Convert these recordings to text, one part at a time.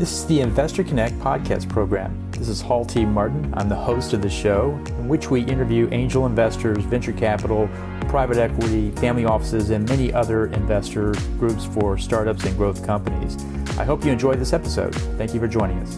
This is the Investor Connect podcast program. This is Hall T. Martin. I'm the host of the show, in which we interview angel investors, venture capital, private equity, family offices, and many other investor groups for startups and growth companies. I hope you enjoyed this episode. Thank you for joining us.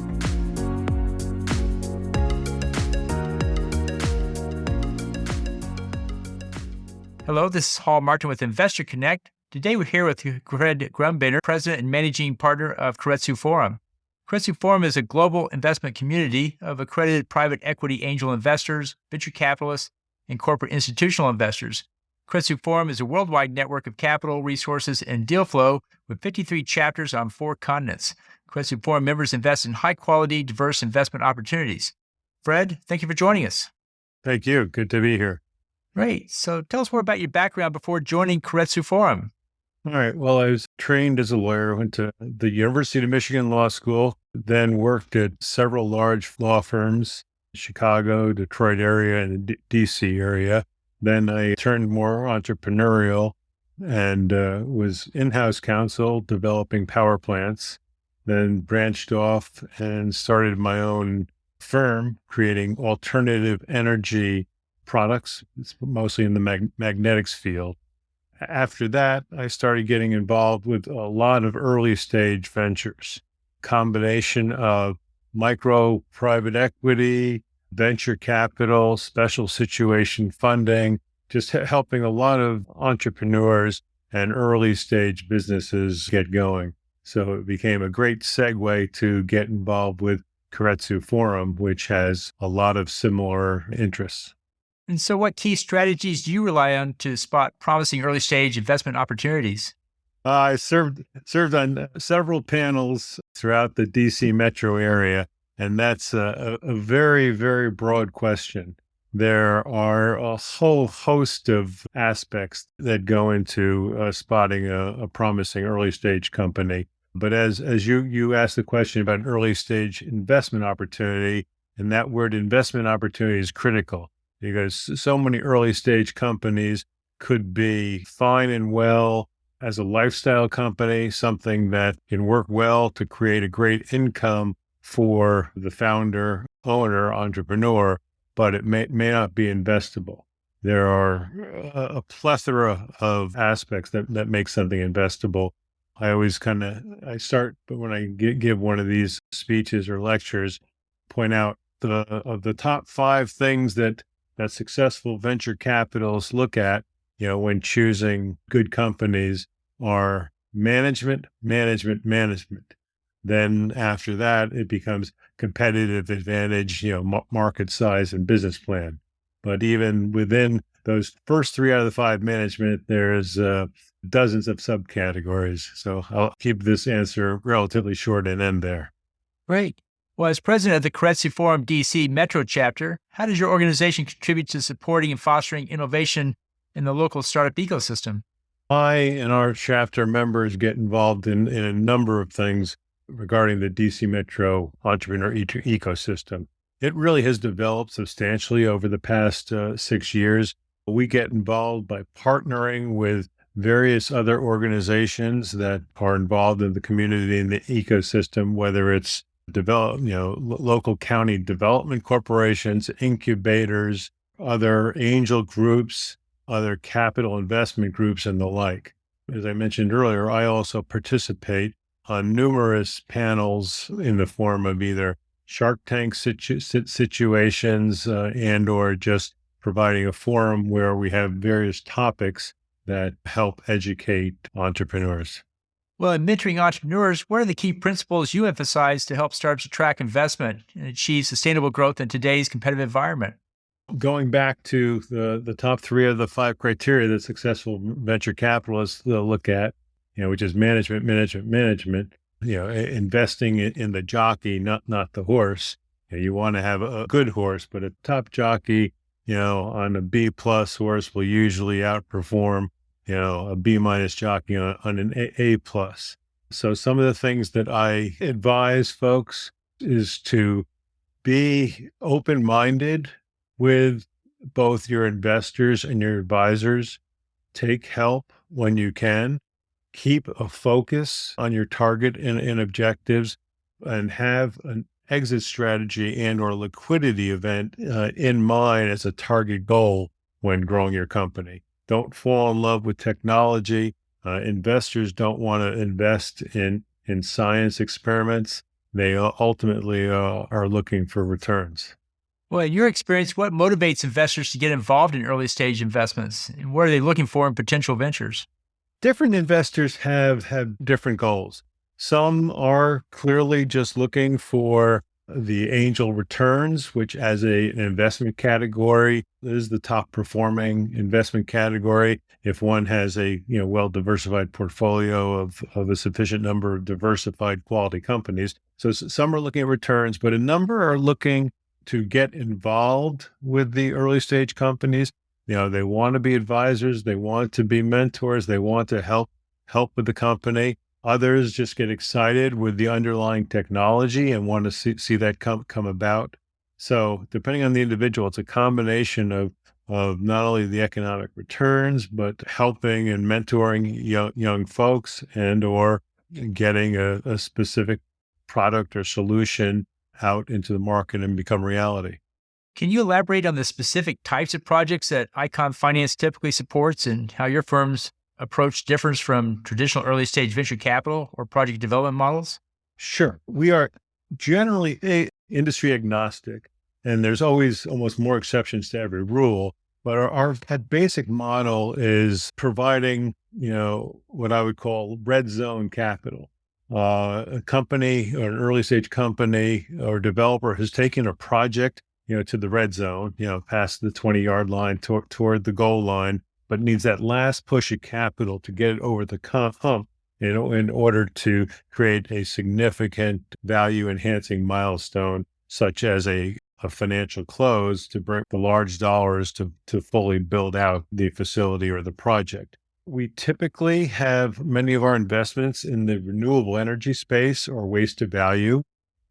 Hello, this is Hall Martin with Investor Connect. Today we're here with Fred Gumbinner, President and Managing Partner of Koretsu Forum. Koretsu Forum is a global investment community of accredited private equity angel investors, venture capitalists, and corporate institutional investors. Koretsu Forum is a worldwide network of capital, resources, and deal flow with 53 chapters on 4 continents. Koretsu Forum members invest in high-quality, diverse investment opportunities. Fred, thank you for joining us. Thank you. Good to be here. Great. So tell us more about your background before joining Koretsu Forum. All right. Well, I was trained as a lawyer, went to the University of Michigan Law School, then worked at several large law firms, Chicago, Detroit area, and the DC area. Then I turned more entrepreneurial and was in-house counsel developing power plants, then branched off and started my own firm creating alternative energy products. It's mostly in the magnetics field. After that, I started getting involved with a lot of early stage ventures, combination of micro private equity, venture capital, special situation funding, just helping a lot of entrepreneurs and early stage businesses get going. So it became a great segue to get involved with Koretsu Forum, which has a lot of similar interests. And so what key strategies do you rely on to spot promising early-stage investment opportunities? I served on several panels throughout the DC metro area, and that's a very, very broad question. There are a whole host of aspects that go into spotting a promising early-stage company. But as you asked the question about an early-stage investment opportunity, and that word investment opportunity is critical. Because so many early stage companies could be fine and well as a lifestyle company, something that can work well to create a great income for the founder, owner, entrepreneur, but it may not be investable. There are a plethora of aspects that make something investable. I always I start, but when I give one of these speeches or lectures, point out the top 5 things that successful venture capitalists look at, when choosing good companies are management. Then after that, it becomes competitive advantage, market size and business plan. But even within those first 3 out of the 5 management, there's dozens of subcategories. So I'll keep this answer relatively short and end there. Great. Well, as president of the Koretsu Forum DC Metro chapter, how does your organization contribute to supporting and fostering innovation in the local startup ecosystem? I and our chapter members get involved in a number of things regarding the DC Metro entrepreneur ecosystem. It really has developed substantially over the past 6 years. We get involved by partnering with various other organizations that are involved in the community and the ecosystem, whether it's local county development corporations, incubators, other angel groups, other capital investment groups, and the like. As I mentioned earlier, I also participate on numerous panels in the form of either Shark Tank situations and or just providing a forum where we have various topics that help educate entrepreneurs. Well, in mentoring entrepreneurs, what are the key principles you emphasize to help startups attract investment and achieve sustainable growth in today's competitive environment? Going back to the top 3 of the 5 criteria that successful venture capitalists look at, which is management, investing in the jockey, not the horse. You want to have a good horse, but a top jockey, on a B+ horse will usually outperform a B- jockey on an A+. So some of the things that I advise folks is to be open-minded with both your investors and your advisors. Take help when you can. Keep a focus on your target and objectives. and have an exit strategy and or liquidity event in mind as a target goal when growing your company. Don't fall in love with technology. Investors don't want to invest in science experiments. They ultimately are looking for returns. Well, in your experience, what motivates investors to get involved in early stage investments? And what are they looking for in potential ventures? Different investors have different goals. Some are clearly just looking for the angel returns, which as an investment category is the top performing investment category. If one has a well-diversified portfolio of a sufficient number of diversified quality companies. So some are looking at returns, but a number are looking to get involved with the early stage companies. They want to be advisors, they want to be mentors, they want to help with the company. Others just get excited with the underlying technology and want to see that come about. So depending on the individual, it's a combination of not only the economic returns, but helping and mentoring young folks and or getting a specific product or solution out into the market and become reality. Can you elaborate on the specific types of projects that Icon Finance typically supports and how your firm's approach differs from traditional early stage venture capital or project development models? Sure. We are generally industry agnostic, and there's always almost more exceptions to every rule. But our basic model is providing, what I would call red zone capital. A company or an early stage company or developer has taken a project, to the red zone, past the 20-yard line toward the goal line, but needs that last push of capital to get it over the hump, in order to create a significant value enhancing milestone, such as a financial close to bring the large dollars to fully build out the facility or the project. We typically have many of our investments in the renewable energy space or waste to value.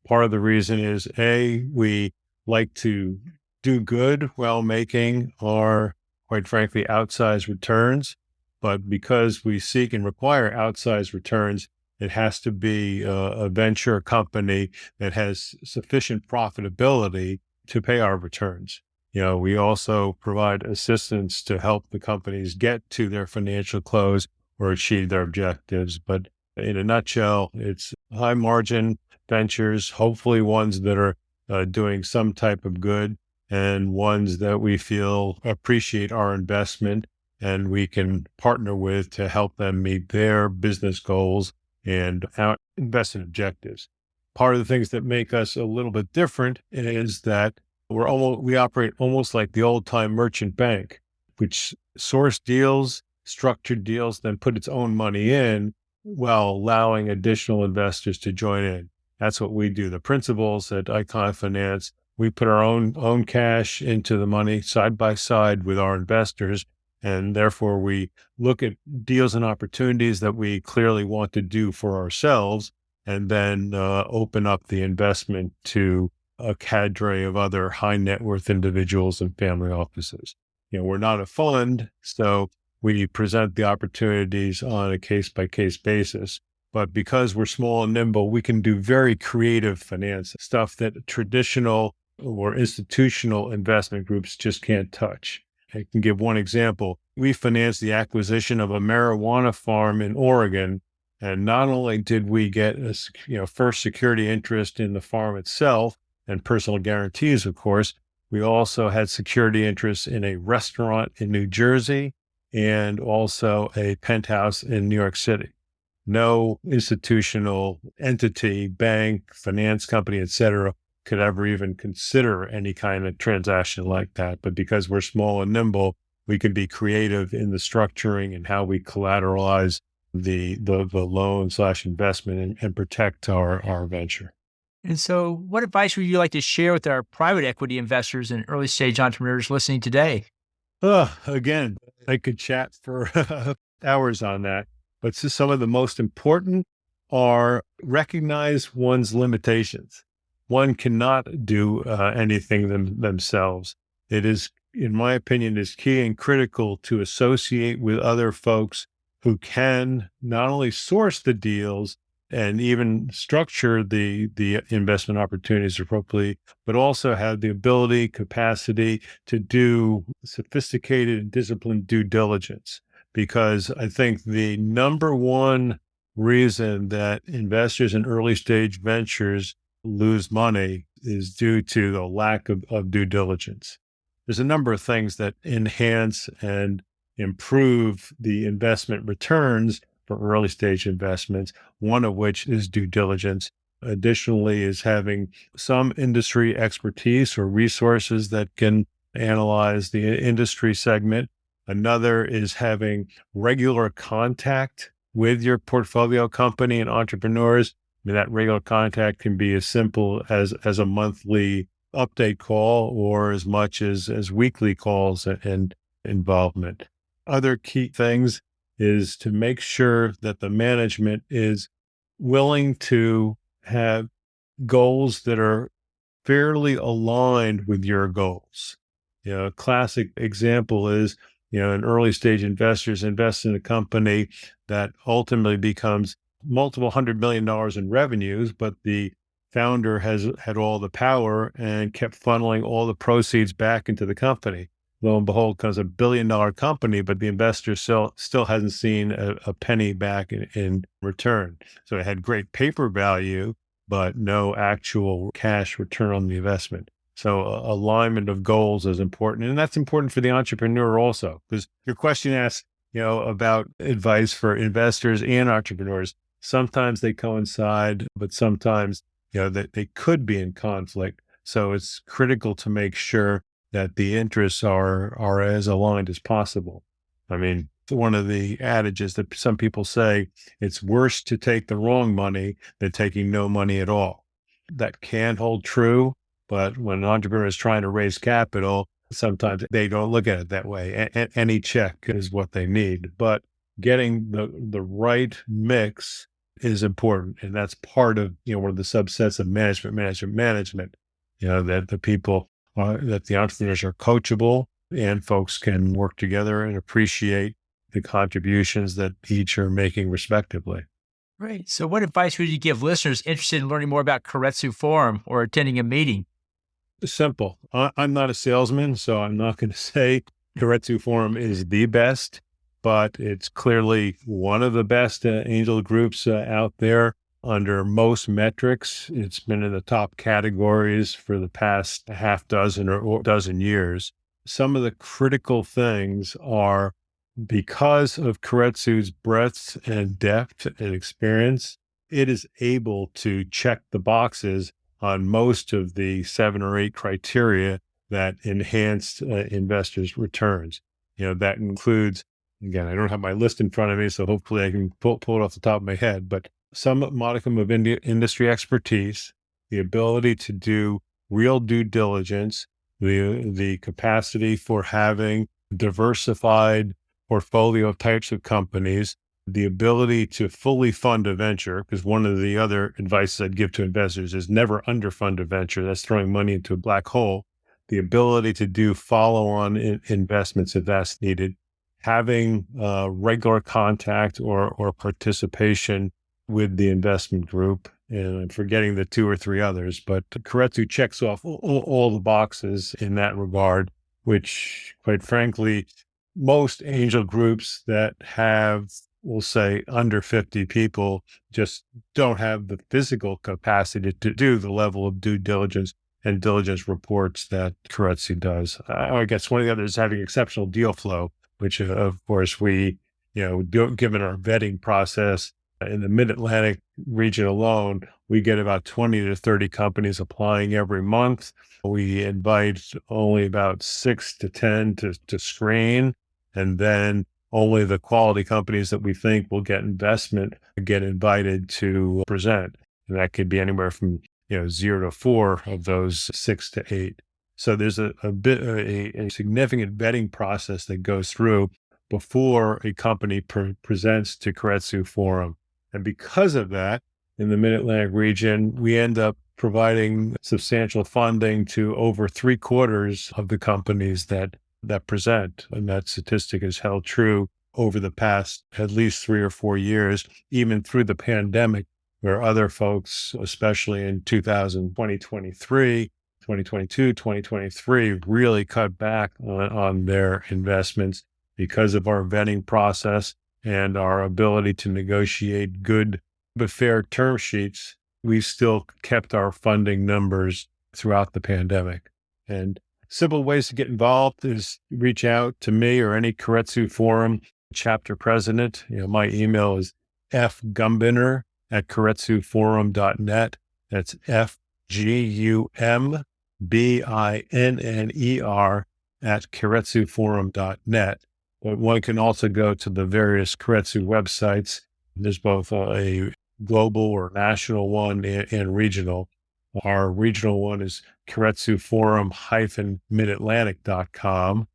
Part of the reason is we like to do good while making our, quite frankly, outsized returns. But because we seek and require outsized returns, it has to be a venture company that has sufficient profitability to pay our returns. We also provide assistance to help the companies get to their financial close or achieve their objectives. But in a nutshell, it's high margin ventures, hopefully ones that are doing some type of good and ones that we feel appreciate our investment and we can partner with to help them meet their business goals and our investment objectives. Part of the things that make us a little bit different is that we operate almost like the old time merchant bank, which source deals, structured deals, then put its own money in while allowing additional investors to join in. That's what we do. The principals at Icon Finance, we put our own cash into the money side by side with our investors. And therefore, we look at deals and opportunities that we clearly want to do for ourselves and then open up the investment to a cadre of other high net worth individuals and family offices. We're not a fund, so we present the opportunities on a case by case basis. But because we're small and nimble, we can do very creative finance stuff that traditional or institutional investment groups just can't touch. I can give one example. We financed the acquisition of a marijuana farm in Oregon. And not only did we get first security interest in the farm itself and personal guarantees, of course, we also had security interests in a restaurant in New Jersey and also a penthouse in New York City. No institutional entity, bank, finance company, et cetera, could ever even consider any kind of transaction like that. But because we're small and nimble, we can be creative in the structuring and how we collateralize the loan/investment and protect our venture. And so what advice would you like to share with our private equity investors and early stage entrepreneurs listening today? Again, I could chat for hours on that, but some of the most important are recognize one's limitations. One cannot do anything themselves. It is, in my opinion, is key and critical to associate with other folks who can not only source the deals, and even structure the investment opportunities appropriately, but also have the ability, capacity to do sophisticated and disciplined due diligence. Because I think the number one reason that investors in early stage ventures lose money is due to the lack of due diligence. There's a number of things that enhance and improve the investment returns for early stage investments, one of which is due diligence. Additionally, is having some industry expertise or resources that can analyze the industry segment. Another is having regular contact with your portfolio company and entrepreneurs. I mean, that regular contact can be as simple as a monthly update call or as much as weekly calls and involvement. Other key things is to make sure that the management is willing to have goals that are fairly aligned with your goals. A classic example is, an early stage investors invest in a company that ultimately becomes multiple $100 million in revenues, but the founder has had all the power and kept funneling all the proceeds back into the company. Lo and behold, comes $1 billion company, but the investor still hasn't seen a penny back in return. So it had great paper value, but no actual cash return on the investment. So alignment of goals is important. And that's important for the entrepreneur also, because your question asks, about advice for investors and entrepreneurs. Sometimes they coincide, but sometimes, that they could be in conflict. So it's critical to make sure that the interests are as aligned as possible. I mean, one of the adages that some people say, it's worse to take the wrong money than taking no money at all. That can hold true, but when an entrepreneur is trying to raise capital, sometimes they don't look at it that way. Any check is what they need, but getting the right mix is important. And that's part of, one of the subsets of management, that the people that the entrepreneurs are coachable and folks can work together and appreciate the contributions that each are making respectively. Great. So what advice would you give listeners interested in learning more about Koretsu Forum or attending a meeting? Simple. I'm not a salesman, so I'm not going to say Keiretsu Forum is the best, but it's clearly one of the best angel groups out there. Under most metrics, it's been in the top categories for the past half dozen or dozen years. Some of the critical things are because of Keiretsu's breadth and depth and experience, it is able to check the boxes on most of the 7 or 8 criteria that enhanced investors' returns. That includes, again, I don't have my list in front of me, so hopefully I can pull it off the top of my head, but some modicum of industry expertise, the ability to do real due diligence, the capacity for having diversified portfolio of types of companies, the ability to fully fund a venture, because one of the other advices I'd give to investors is never underfund a venture. That's throwing money into a black hole. The ability to do follow-on investments if that's needed, having regular contact or participation with the investment group. And I'm forgetting the 2 or 3 others, but Keiretsu checks off all the boxes in that regard, which, quite frankly, most angel groups that have, we'll say, under 50 people just don't have the physical capacity to do the level of due diligence and diligence reports that Keiretsu does. I guess one of the others is having exceptional deal flow, which of course we, given our vetting process in the Mid-Atlantic region alone, we get about 20 to 30 companies applying every month. We invite only about 6 to 10 to screen, and then only the quality companies that we think will get investment get invited to present. And that could be anywhere from 0 to 4 of those 6 to 8. So there's a significant vetting process that goes through before a company presents to Koretsu Forum. And because of that, in the Mid-Atlantic region, we end up providing substantial funding to over 3/4 of the companies that present. And that statistic has held true over the past at least 3 or 4 years, even through the pandemic, where other folks, especially in 2023, 2022, 2023, really cut back on their investments because of our vetting process and our ability to negotiate good but fair term sheets. We've still kept our funding numbers throughout the pandemic. And simple ways to get involved is reach out to me or any Koretsu Forum chapter president. My email is fgumbinner@koretsuforum.net. That's FGUMBINNER@koretsuforum.net. But one can also go to the various Keiretsu websites. There's both a global or national one and regional. Our regional one is KeiretsuForum-midatlantic.com,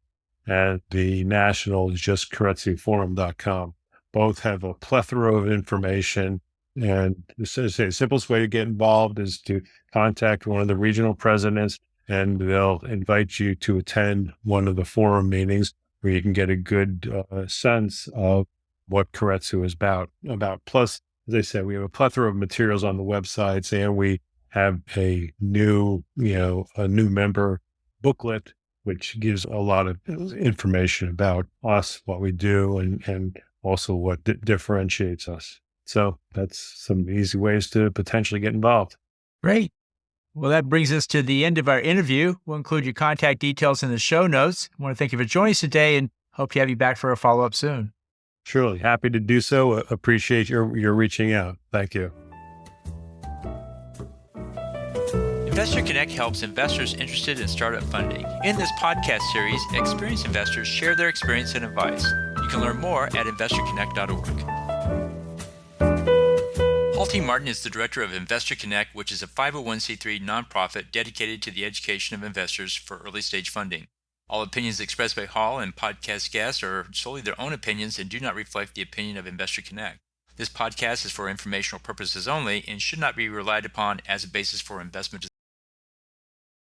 and the national is just KeiretsuForum.com. Both have a plethora of information. And the simplest way to get involved is to contact one of the regional presidents, and they'll invite you to attend one of the forum meetings where you can get a good sense of what Keiretsu is about. Plus, as I said, we have a plethora of materials on the websites, and we have a new member booklet, which gives a lot of information about us, what we do, and also what differentiates us. So that's some easy ways to potentially get involved. Great. Well, that brings us to the end of our interview. We'll include your contact details in the show notes. I want to thank you for joining us today and hope to have you back for a follow-up soon. Surely. Happy to do so. Appreciate your reaching out. Thank you. Investor Connect helps investors interested in startup funding. In this podcast series, experienced investors share their experience and advice. You can learn more at investorconnect.org. Paul T. Martin is the director of Investor Connect, which is a 501c3 nonprofit dedicated to the education of investors for early-stage funding. All opinions expressed by Hall and podcast guests are solely their own opinions and do not reflect the opinion of Investor Connect. This podcast is for informational purposes only and should not be relied upon as a basis for investment decisions.